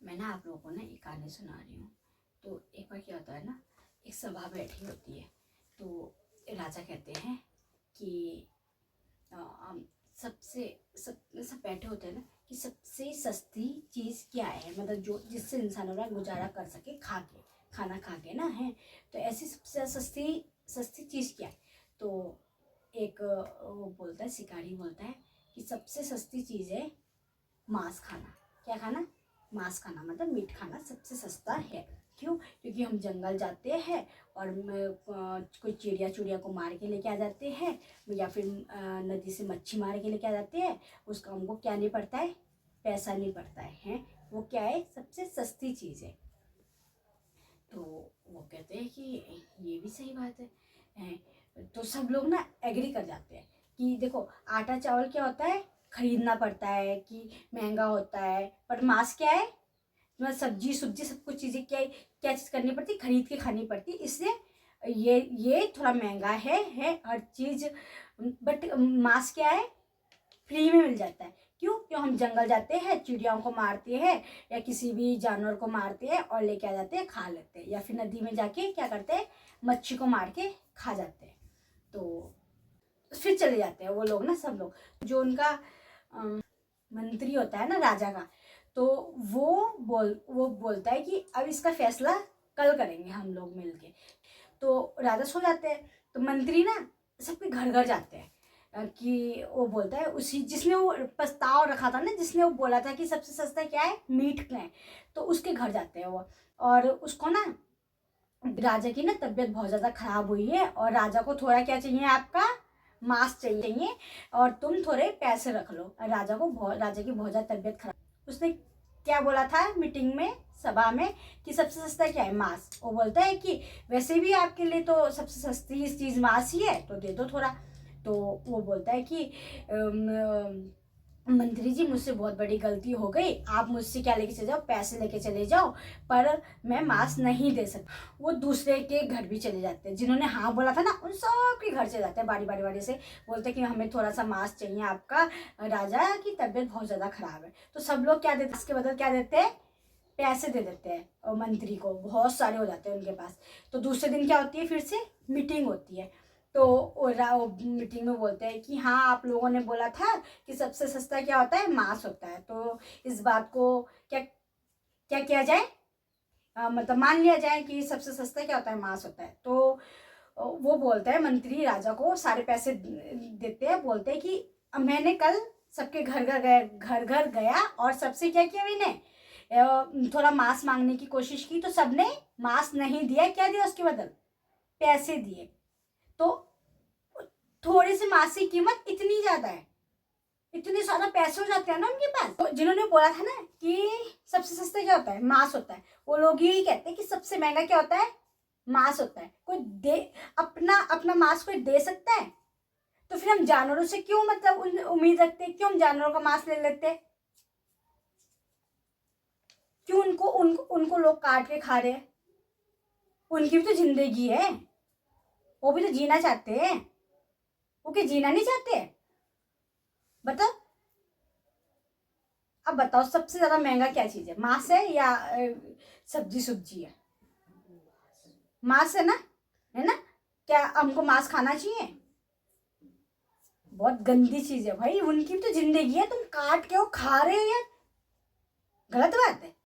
मैं ना आप लोगों को ना एक कहानी सुना रही हूँ। तो एक बार क्या होता है ना, एक सभा बैठी होती है। तो राजा कहते हैं कि सबसे सब बैठे होते हैं ना कि सबसे सस्ती चीज़ क्या है, मतलब जो जिससे इंसान अपना गुजारा कर सके खाना खा के ना है। तो ऐसी सबसे सस्ती सस्ती चीज़ क्या है। तो एक वो बोलता है, शिकारी बोलता है कि सबसे सस्ती चीज़ है मांस खाना। क्या खाना? मांस खाना, मतलब मीट खाना सबसे सस्ता है। क्यों? क्योंकि हम जंगल जाते हैं और कोई चिड़िया को मार के लेके आ जाते हैं, या फिर नदी से मच्छी मार के लेके आ जाते हैं। उसका हमको क्या नहीं पड़ता है, पैसा नहीं पड़ता है। वो क्या है, सबसे सस्ती चीज़ है। तो वो कहते हैं कि ये भी सही बात है। तो सब लोग ना एग्री कर जाते हैं कि देखो, आटा चावल क्या होता है, खरीदना पड़ता है कि महंगा होता है, पर मांस क्या है, मतलब सब्जी सब्जी सब कुछ चीज़ें क्या चीज़ करनी पड़ती, खरीद के खानी पड़ती। इसलिए ये थोड़ा महंगा है हर चीज़। बट मांस क्या है, फ्री में मिल जाता है। क्यों हम जंगल जाते हैं, चिड़ियाओं को मारते हैं या किसी भी जानवर को मारते हैं और लेके आ जाते हैं, खा लेते हैं। या फिर नदी में जाके क्या करते हैं, मच्छी को मार के खा जाते हैं। तो फिर चले जाते हैं वो लोग ना, सब लोग। जो उनका मंत्री होता है ना राजा का, तो वो बोलता है कि अब इसका फैसला कल करेंगे हम लोग मिलके। तो राजा सो जाते हैं। तो मंत्री ना सबके घर घर जाते हैं कि वो बोलता है, उसी जिसने वो प्रस्ताव रखा था ना, जिसने वो बोला था कि सबसे सस्ता क्या है, मीट है, तो उसके घर जाते हैं वो। और उसको ना, राजा की ना तबीयत बहुत ज़्यादा खराब हुई है और राजा को थोड़ा क्या चाहिए, आपका मांस चाहिए और तुम थोड़े पैसे रख लो। राजा की बहुत ज़्यादा तबीयत खराब। उसने क्या बोला था मीटिंग में, सभा में, कि सबसे सस्ता क्या है, मांस। वो बोलता है कि वैसे भी आपके लिए तो सबसे सस्ती चीज़ मांस ही है, तो दे दो थोड़ा। तो वो बोलता है कि मंत्री जी, मुझसे बहुत बड़ी गलती हो गई, आप मुझसे क्या लेके चले जाओ, पैसे लेके चले जाओ, पर मैं मांस नहीं दे सकता। वो दूसरे के घर भी चले जाते हैं, जिन्होंने हाँ बोला था ना, उन सब के घर चले जाते हैं बारी से। बोलते कि हमें थोड़ा सा मांस चाहिए, आपका राजा की तबीयत बहुत ज़्यादा खराब है। तो सब लोग क्या देते, इसके बदल क्या देते हैं, पैसे दे देते हैं। और मंत्री को बहुत सारे हो जाते हैं उनके पास। तो दूसरे दिन क्या होती है, फिर से मीटिंग होती है। तो मीटिंग में बोलते हैं कि हाँ, आप लोगों ने बोला था कि सबसे सस्ता क्या होता है, मांस होता है। तो इस बात को क्या क्या किया जाए, मतलब मान लिया जाए कि सबसे सस्ता क्या होता है, मांस होता है। तो वो बोलता है, मंत्री राजा को सारे पैसे देते हैं, बोलते हैं कि मैंने कल सबके घर घर गया और सबसे क्या किया, मैंने थोड़ा मांस मांगने की कोशिश की, तो सबने मांस नहीं दिया। क्या दिया उसके बदल, पैसे दिए। तो थोड़े से मांस की कीमत इतनी ज्यादा है, इतने ज्यादा पैसे हो जाते हैं ना उनके पास। तो जिन्होंने बोला था ना कि सबसे सस्ता क्या होता है, मांस होता है, वो लोग यही कहते हैं कि सबसे महंगा क्या होता है, मांस होता है। कोई दे अपना अपना मांस कोई दे सकता है? तो फिर हम जानवरों से क्यों, मतलब उम्मीद रखते हैं, क्यों हम जानवरों का मांस ले लेते हैं? क्यों उनको लोग काट के खा रहे हैं? उनकी भी तो जिंदगी है, वो भी तो जीना चाहते हैं। वो क्या जीना नहीं चाहते? बताओ, अब बताओ, सबसे ज्यादा महंगा क्या चीज है, मांस है या सब्जी सब्जी है? मांस है ना? क्या हमको मांस खाना चाहिए? बहुत गंदी चीज है भाई, उनकी भी तो जिंदगी है, तुम काट के वो खा रहे हो यार, गलत बात है।